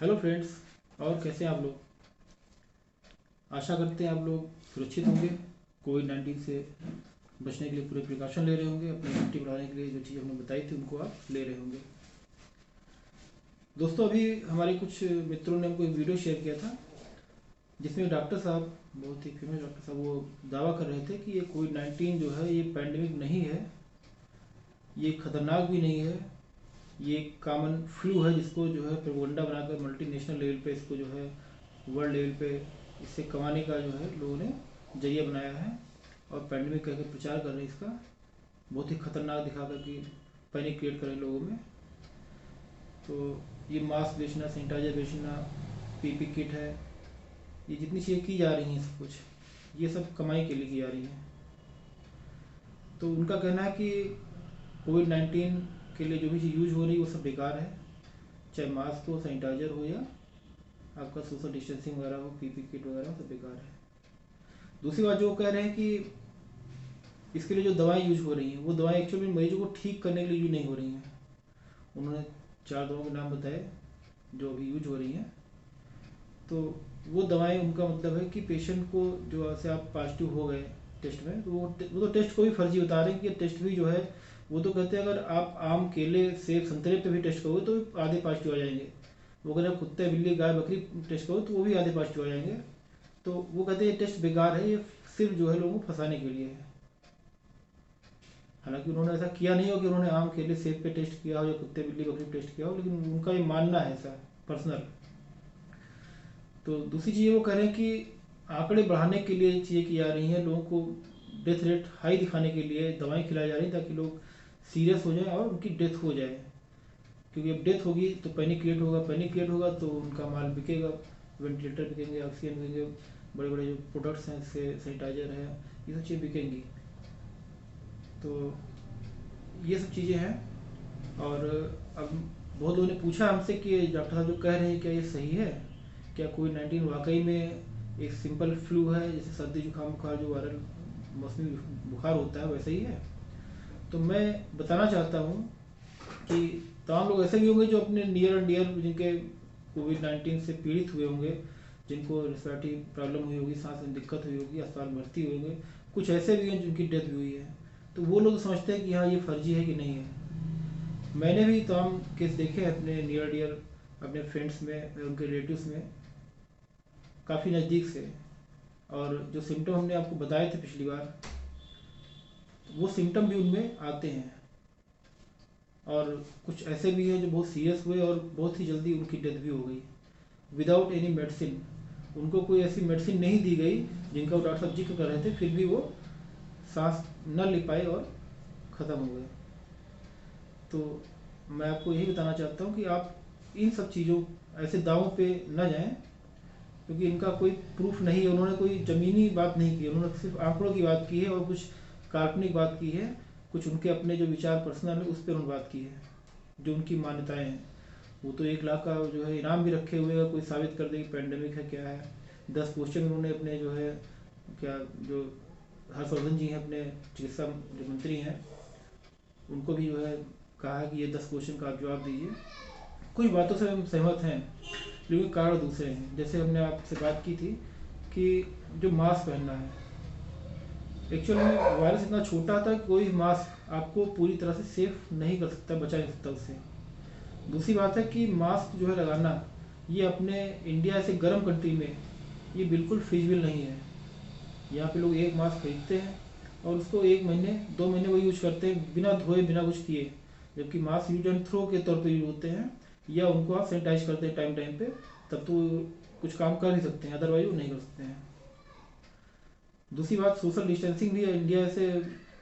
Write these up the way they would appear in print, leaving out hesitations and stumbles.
Hello friends. और कैसे हैं आप लोग? आशा करते हैं आप लोग सुरक्षित होंगे। कोविड 19 से बचने के लिए पूरे प्रिकॉशन ले रहे होंगे। अपनी इम्यूनिटी बढ़ाने के लिए जो चीज़ हमने बताई थी उनको आप ले रहे होंगे। दोस्तों, अभी हमारे कुछ मित्रों ने हमको एक वीडियो शेयर किया था जिसमें डॉक्टर साहब, बहुत ही फेमस डॉक्टर साहब, वो दावा कर रहे थे कि ये कोविड 19 जो है ये पैंडमिक नहीं है, ये खतरनाक भी नहीं है, ये कॉमन फ्लू है जिसको जो है प्रोपगेंडा बनाकर मल्टीनेशनल लेवल पे इसको जो है वर्ल्ड लेवल पे इससे कमाने का जो है लोगों ने जरिया बनाया है और पैंडमिक करके प्रचार कर रहे हैं इसका, बहुत ही खतरनाक दिखा कर कि पैनिक क्रिएट कर रहे हैं लोगों में। तो ये मास्क बेचना, सैनिटाइजर बेचना, पीपी किट है, ये जितनी चीज़ें की जा रही हैं सब कुछ, ये सब कमाई के लिए की जा रही हैं। तो उनका कहना है कि कोविड 19 के लिए जो भी चीज़ यूज हो रही है वो सब बेकार है, चाहे मास्क हो, सैनिटाइजर हो, या आपका सोशल डिस्टेंसिंग वगैरह हो, पीपी किट वगैरह हो, सब बेकार है। दूसरी बात जो वो कह रहे हैं कि इसके लिए जो दवाएं यूज हो रही हैं वो दवाएं एक्चुअली मरीजों को ठीक करने के लिए यूज नहीं हो रही हैं। उन्होंने 4 दवाओं के नाम बताए जो अभी यूज हो रही हैं। तो वो दवाएं, उनका मतलब है कि पेशेंट को जो ऐसे आप पॉजिटिव हो गए टेस्ट में, तो वो तो टेस्ट को भी फर्जी बता रहे हैं कि टेस्ट भी जो है, वो तो कहते हैं अगर आप आम, केले, सेब, संतरे पे भी टेस्ट करोगे तो आधे पॉजिटिव आ जाएंगे। वो अगर आप कुत्ते, बिल्ली, गाय, बकरी टेस्ट करो तो वो भी आधे पॉजिटिव आ जाएंगे। तो वो कहते हैं ये टेस्ट बेकार है, ये सिर्फ जो है लोगों को फंसाने के लिए है। हालांकि उन्होंने ऐसा किया नहीं हो कि उन्होंने आम, केले, सेब पे टेस्ट किया हो या कुत्ते, बिल्ली, बकरी पे टेस्ट किया हो, लेकिन उनका ये मानना है ऐसा पर्सनल। तो दूसरी चीज़ वो कह रहे हैं कि आंकड़े बढ़ाने के लिए चीज़ें की जा रही हैं, लोगों को डेथ रेट हाई दिखाने के लिए दवाएं खिलाई जा रही हैं ताकि लोग सीरियस हो जाएं और उनकी डेथ हो जाए। क्योंकि अब डेथ होगी तो पैनिक क्रिएट होगा, पैनिक क्रिएट होगा तो उनका माल बिकेगा, वेंटिलेटर बिकेंगे, ऑक्सीजन बिकेंगे, बड़े बड़े जो प्रोडक्ट्स हैं, जैसे सैनिटाइजर है, ये सब चीज़ें बिकेंगी। तो ये सब चीज़ें हैं। और अब बहुत लोगों ने पूछा हमसे कि डॉक्टर साहब जो कह रहे हैं क्या ये सही है, क्या कोविड 19 वाकई में एक सिंपल फ्लू है, जैसे सर्दी जुकाम बुखार जो वायरल मौसमी बुखार होता है वैसे ही है। तो मैं बताना चाहता हूँ कि तमाम लोग ऐसे भी होंगे जो अपने नियर एंड डियर, जिनके कोविड 19 से पीड़ित हुए होंगे, जिनको रेस्पिरेटरी प्रॉब्लम हुई होगी, सांस में दिक्कत हुई होगी, अस्पताल भर्ती हुए होंगे, कुछ ऐसे भी हैं जिनकी डेथ भी हुई है। तो वो लोग समझते हैं कि हाँ ये फर्जी है कि नहीं है। मैंने भी तमाम केस देखे हैं अपने नियर डियर, अपने फ्रेंड्स में, उनके रिलेटिव्स में, काफ़ी नज़दीक से। और जो सिम्टम हमने आपको बताए थे पिछली बार, वो सिम्टम भी उनमें आते हैं। और कुछ ऐसे भी हैं जो बहुत सीरियस हुए और बहुत ही जल्दी उनकी डेथ भी हो गई विदाउट एनी मेडिसिन। उनको कोई ऐसी मेडिसिन नहीं दी गई जिनका वो डॉक्टर साहब जिक्र कर रहे थे, फिर भी वो सांस न ले पाए और ख़त्म हो गए। तो मैं आपको यही बताना चाहता हूँ कि आप इन सब चीज़ों, ऐसे दावों पे न जाएं, क्योंकि इनका कोई प्रूफ नहीं है। उन्होंने कोई ज़मीनी बात नहीं की, उन्होंने सिर्फ आंकड़ों की बात की है और कुछ काल्पनिक बात की है, कुछ उनके अपने जो विचार पर्सनल है उस पर उन्होंने बात की है, जो उनकी मान्यताएं हैं। वो तो 1 लाख का जो है इनाम भी रखे हुए हैं, कोई साबित कर दे कि पैंडेमिक है क्या है। 10 क्वेश्चन उन्होंने अपने जो है, क्या जो हर्षवर्धन जी हैं अपने चिकित्सा जो मंत्री हैं, उनको भी जो है कहा है कि ये 10 क्वेश्चन का आप जवाब दीजिए। कुछ बातों से हम सहमत हैं, लेकिन कारण दूसरे हैं। जैसे हमने आपसे बात की थी कि जो मास्क पहनना है, एक्चुअली वायरस इतना छोटा था कि कोई मास्क आपको पूरी तरह से सेफ नहीं कर सकता, बचा नहीं सकता उससे। दूसरी बात है कि मास्क जो है लगाना, ये अपने इंडिया ऐसे गर्म कंट्री में ये बिल्कुल फिजिबल नहीं है। यहाँ पे लोग एक मास्क खरीदते हैं और उसको 1 महीने 2 महीने वो यूज करते हैं बिना धोए, बिना कुछ किए। जबकि मास्क यूज एंड थ्रो के तौर पे यूज होते हैं, या उनको आप सैनिटाइज करते हैं टाइम टाइम पे, तब तो कुछ काम कर ही सकते हैं, अदरवाइज वो नहीं कर सकते हैं। दूसरी बात, सोशल डिस्टेंसिंग भी इंडिया ऐसे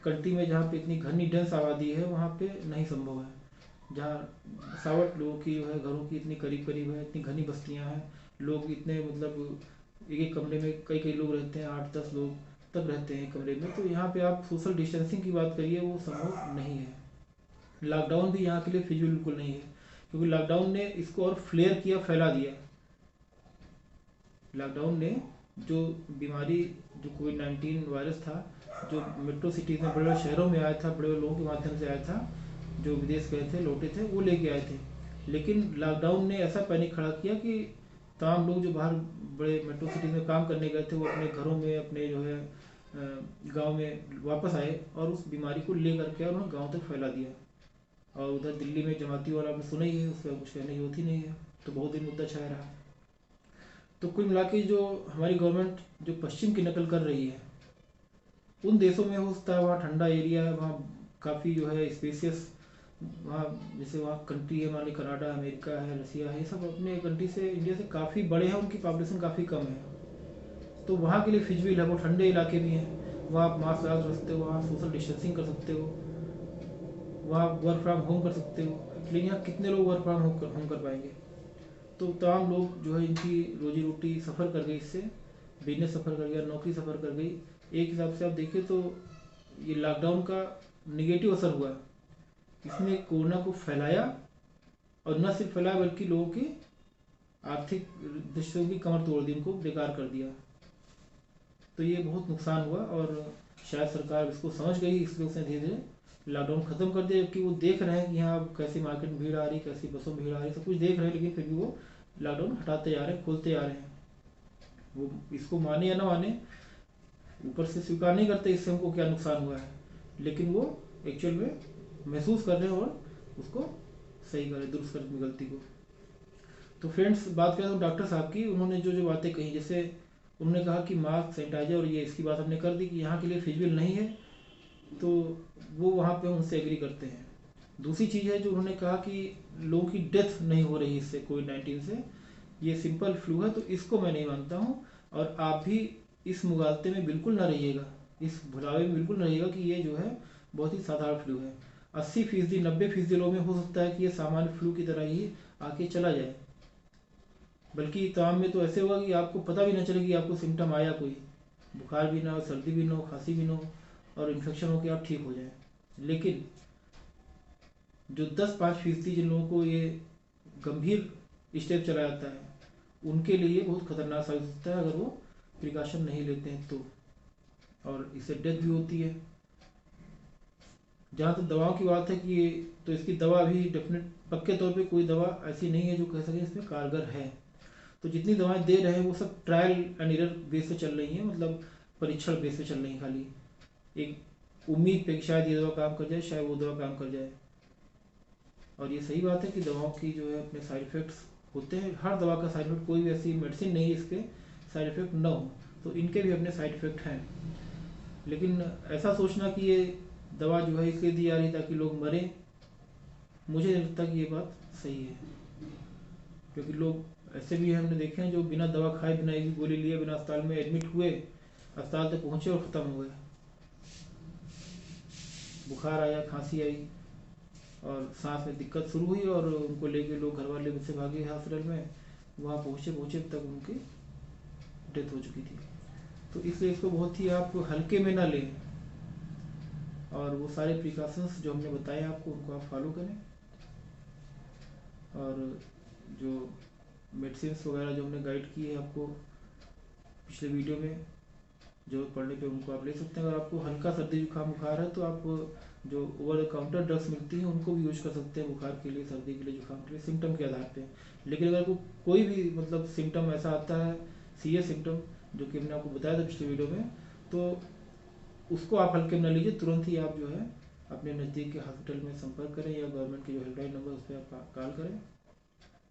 कंट्री में जहाँ पे इतनी घनी डेंस आबादी है वहाँ पे नहीं संभव है। जहाँ बसावट लोगों की जो है, घरों की इतनी करीब करीब है, इतनी घनी बस्तियाँ हैं, लोग इतने मतलब एक एक कमरे में कई कई लोग रहते हैं, 8-10 लोग तक रहते हैं कमरे में। तो यहाँ पे आप सोशल डिस्टेंसिंग की बात करिए, वो संभव नहीं है। लॉकडाउन भी यहाँ के लिए फिजिबल बिल्कुल नहीं है, क्योंकि लॉकडाउन ने इसको और फ्लेयर किया, फैला दिया। लॉकडाउन ने जो बीमारी, जो कोविड 19 वायरस था, जो मेट्रो सिटीज़ में, बड़े बड़े शहरों में आया था, बड़े बड़े लोगों के माध्यम से आया था, जो विदेश गए थे, लौटे थे, वो लेके आए थे। लेकिन लॉकडाउन ने ऐसा पैनिक खड़ा किया कि तमाम लोग जो बाहर बड़े मेट्रो सिटीज़ में काम करने गए थे वो अपने घरों में, अपने जो है गांव में वापस आए और उस बीमारी को ले करके उन्होंने गांव तक फैला दिया। और उधर दिल्ली में जमाती वाला आपने सुना ही है, उसका कुछ कहने की होती नहीं है, तो बहुत दिन मुद्दा छाया रहा। तो कुल मिला के जो हमारी गवर्नमेंट जो पश्चिम की नकल कर रही है, उन देशों में हो सकता है वहाँ ठंडा एरिया है, वहाँ काफ़ी जो है स्पेसियस, वहाँ जैसे वहाँ कंट्री है, मान ली कनाडा, अमेरिका है, रसिया है, ये सब अपने कंट्री से, इंडिया से काफ़ी बड़े हैं, उनकी पॉपुलेशन काफ़ी कम है, तो वहाँ के लिए फिजूल है, वो ठंडे इलाके भी हैं, वहाँ आप मास्क लगा सकते हो, वहाँ सोशल डिस्टेंसिंग कर सकते हो, वहाँ वर्क फ्रॉम होम कर सकते हो। लेकिन यहाँ कितने लोग वर्क फ्रॉम होम कर पाएंगे? तो तमाम लोग जो है इनकी रोजी रोटी सफ़र कर गई, इससे बिजनेस सफ़र कर गया, नौकरी सफ़र कर गई। एक हिसाब से आप देखें तो ये लॉकडाउन का निगेटिव असर हुआ, इसने कोरोना को फैलाया, और न सिर्फ फैलाया बल्कि लोगों की आर्थिक दृष्टियों की कमर तोड़ दी, उनको बेकार कर दिया। तो ये बहुत नुकसान हुआ, और शायद सरकार इसको समझ गई, इसलिए उसने धीरे धीरे लॉकडाउन ख़त्म कर दिया। जबकि वो देख रहे हैं कि यहाँ कैसी मार्केट में भीड़ आ रही, कैसी बसों में भीड़ आ रही, सब कुछ देख रहे हैं, लेकिन फिर भी वो लॉकडाउन हटाते जा रहे हैं, खोलते जा रहे हैं। वो इसको माने या ना माने, ऊपर से स्वीकार नहीं करते इससे हमको क्या नुकसान हुआ है, लेकिन वो एक्चुअल में महसूस कर रहे हैं और उसको सही करें, दुरुस्त करें अपनी गलती को। तो फ्रेंड्स, बात करें तो डॉक्टर साहब की, उन्होंने जो जो बातें कही, जैसे उन्होंने कहा कि मास्क, सैनिटाइजर और ये, इसकी बात हमने कर दी कि यहाँ के लिए फिजिबल नहीं है, तो वो वहाँ पे उनसे एग्री करते हैं। दूसरी चीज़ है जो उन्होंने कहा कि लोगों की डेथ नहीं हो रही इससे, कोविड-19 से, ये सिंपल फ्लू है, तो इसको मैं नहीं मानता हूँ। और आप भी इस मुगालते में बिल्कुल ना रहिएगा, इस भुलावे में बिल्कुल ना रहिएगा कि ये जो है बहुत ही साधारण फ्लू है। 80%, 90% लोगों में हो सकता है कि ये सामान्य फ्लू की तरह ही आके चला जाए, बल्कि तमाम में तो ऐसे होगा कि आपको पता भी ना चले कि आपको सिम्टम आया, कोई बुखार भी ना हो, सर्दी भी ना हो, खांसी भी ना हो, और इन्फेक्शन हो के आप ठीक हो जाए। लेकिन जो 10-5% जिन लोगों को ये गंभीर स्टेप चला जाता है, उनके लिए बहुत खतरनाक साबित हो सकता है अगर वो प्रिकॉशन नहीं लेते हैं तो, और इससे डेथ भी होती है। जहाँ तक दवाओं की बात है कि ये, तो इसकी दवा भी डेफिनेट पक्के तौर पे कोई दवा ऐसी नहीं है जो कह सके इसमें कारगर है। तो जितनी दवाएं दे रहे हैं वो सब ट्रायल एंड एरर बेस पे चल रही हैं, मतलब परीक्षण बेस पे चल रही हैं, खाली एक उम्मीद पे कि शायद ये दवा काम कर जाए, शायद वो दवा काम कर जाए। और ये सही बात है कि दवाओं की जो है अपने साइड इफ़ेक्ट्स होते हैं, हर दवा का साइड इफेक्ट, कोई भी ऐसी मेडिसिन नहीं है इसके साइड इफ़ेक्ट ना हो, तो इनके भी अपने साइड इफ़ेक्ट हैं। लेकिन ऐसा सोचना कि ये दवा जो है इसलिए दी जा रही ताकि लोग मरें, मुझे नहीं लगता कि ये बात सही है। क्योंकि लोग ऐसे भी हमने देखे हैं जो बिना दवा खाए, बिना एक गोली लिए, बिना अस्पताल में एडमिट हुए, अस्पताल तक पहुँचे और ख़त्म हो गए। बुखार आया, खांसी आई और सांस में दिक्कत शुरू हुई, और उनको लेके लोग घर वाले मुझसे भागे हॉस्पिटल में, वहाँ पहुँचे तक उनकी डेथ हो चुकी थी। तो इसलिए इसको बहुत ही आप हल्के में ना लें, और वो सारे प्रिकॉशंस जो हमने बताए आपको, उनको आप फॉलो करें। और जो मेडिसिन्स वगैरह जो हमने गाइड की है आपको पिछले वीडियो में, जो पढ़ने पे उनको आप ले सकते हैं। अगर आपको हल्का सर्दी जुकाम बुखार है तो आप जो ओवर द काउंटर ड्रग्स मिलती हैं उनको भी यूज कर सकते हैं, बुखार के लिए, सर्दी के लिए, जुकाम के लिए, सिम्टम के आधार पे। लेकिन अगर कोई भी मतलब सिम्टम ऐसा आता है, सीरियस सिम्टम, जो कि हमने आपको बताया था पिछले वीडियो में, तो उसको आप हल्के में न लीजिए, तुरंत ही आप जो है अपने नज़दीक के हॉस्पिटल में संपर्क करें, या गवर्नमेंट के जो हेल्पलाइन नंबर उस पर आप कॉल करें।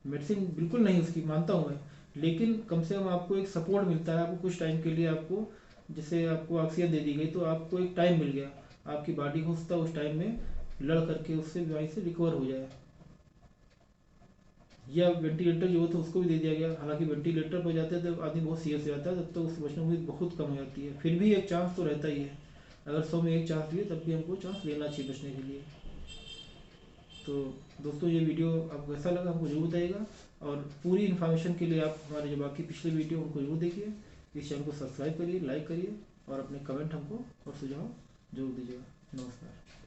मेडिसिन बिल्कुल नहीं उसकी मानता हूँ मैं, लेकिन कम से कम आपको एक सपोर्ट मिलता है, आपको कुछ टाइम के लिए, आपको जैसे आपको ऑक्सीजन दे दी गई तो आपको एक टाइम मिल गया, आपकी बॉडी हो सकता है उस टाइम में लड़ करके उससे बीमारी से रिकवर हो जाए। या वेंटिलेटर जो था उसको भी दे दिया गया, हालांकि वेंटिलेटर पर जाते हैं तो आदमी बहुत सीरियस हो जाता है, तब तक उससे बचने की उम्मीद बहुत कम हो जाती है। फिर भी एक चांस तो रहता ही है, अगर 100 में एक चांस भी है तब भी हमको चांस लेना चाहिए बचने के लिए। तो दोस्तों, ये वीडियो आपको कैसा लगा हमको जरूर बताइएगा, और पूरी इन्फॉर्मेशन के लिए आप हमारे जो बाकी पिछले वीडियो उनको जरूर देखिए, इस चैनल को सब्सक्राइब करिए, लाइक करिए, और अपने कमेंट हमको और सुझाव जरूर दीजिएगा। नमस्कार।